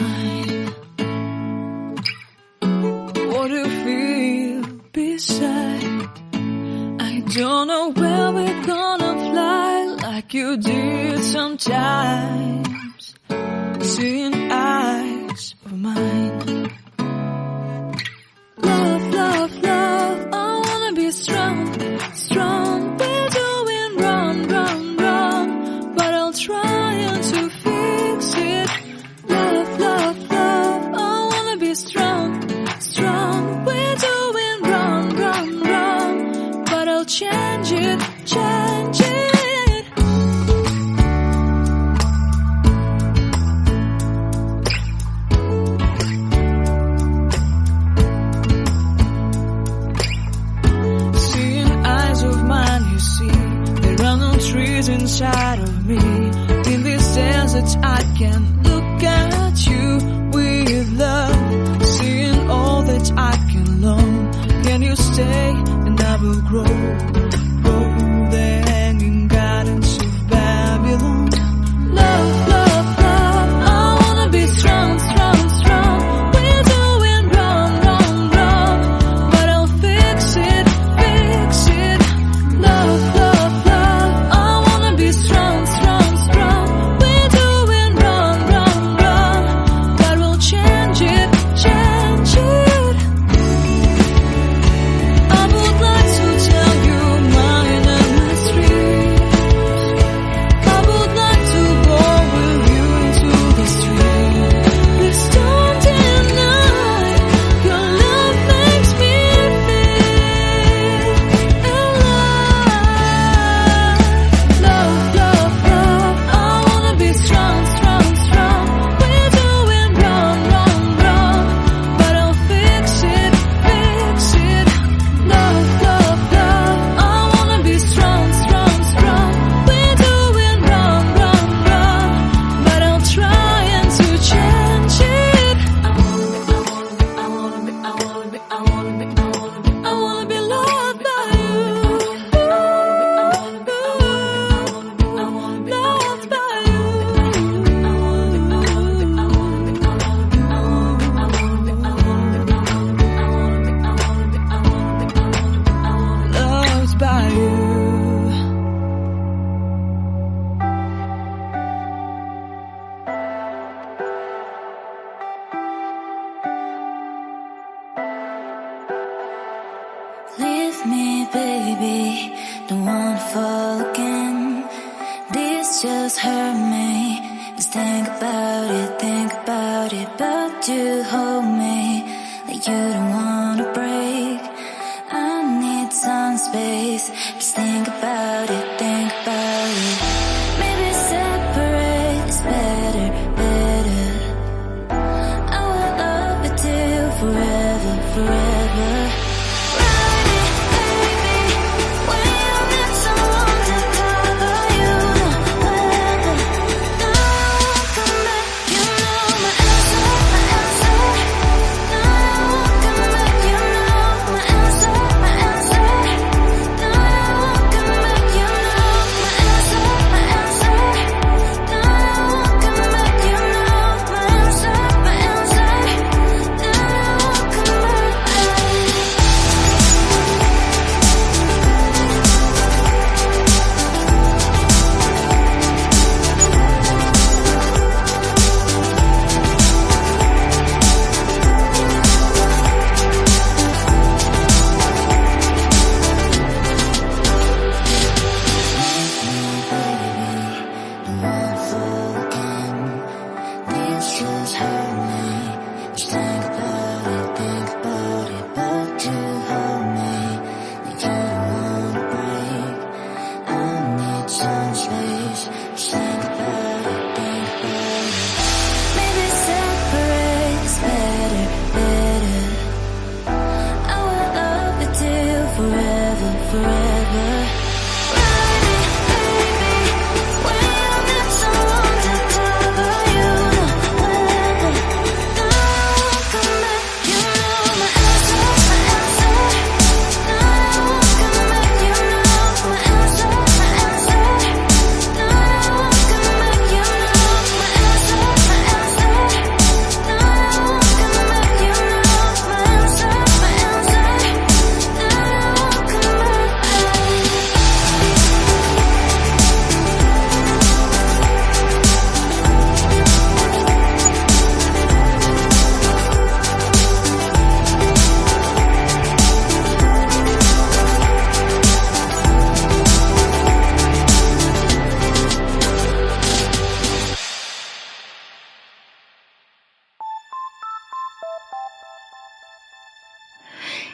mine. What do you feel beside? I don't know where we're gonna fly like you did sometimes. Seeing eyes of mine. Love, love, love, I wanna be strong, strong. We're doing wrong, wrong, wrong, but I'll try to fix it. Love, love, love, I wanna be strong, strong. We're doing wrong, wrong, wrong, but I'll change it, change it. Trees inside of me. In this desert I can look at you with love. Seeing all that I can learn. Can you stay and I will grow? Grow the hanging gardens of Babylon. Love, love, love, I wanna be strong, strong, strong. We're doing wrong, wrong, wrong, but I'll fix it, fix it. Love, love, strong, strong, strong. We're doing wrong, wrong, wrong, but we'll change it, change it. I would like to tell you mine and my street. I would like to go with you into the street. Please don't deny your love makes me feel alive. Love, love, I wanna be strong, strong, strong. We're doing wrong, wrong, wrong, but I'll fix it, fix it. Love, love, love, I wanna be strong, strong, strong. We're doing wrong, wrong, wrong, but I'll try and to change it. I wanna be loved by you. Loved by you. Loved by you. Leave me, baby, don't wanna fall again. This just hurt me. Just think about it, but you hold me like you don't wanna break. I need some space. Just think about it, think about it. Maybe separate is better, better. I will love you till forever, forever.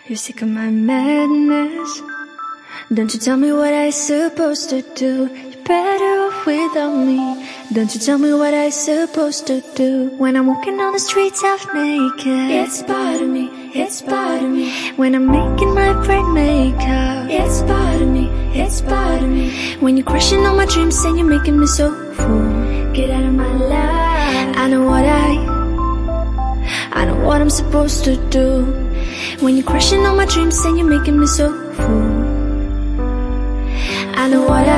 You're sick of my madness. Don't you tell me what I supposed to do. You're better off without me. Don't you tell me what I supposed to do. When I'm walking on the streets half naked, it's part of me, it's part of me. When I'm making my bright makeup, it's part of me, it's part of me. When you're crushing all my dreams and you're making me so full, get out of my life. I know what I'm supposed to do. When you're crushing all my dreams and you're making me so full, I know what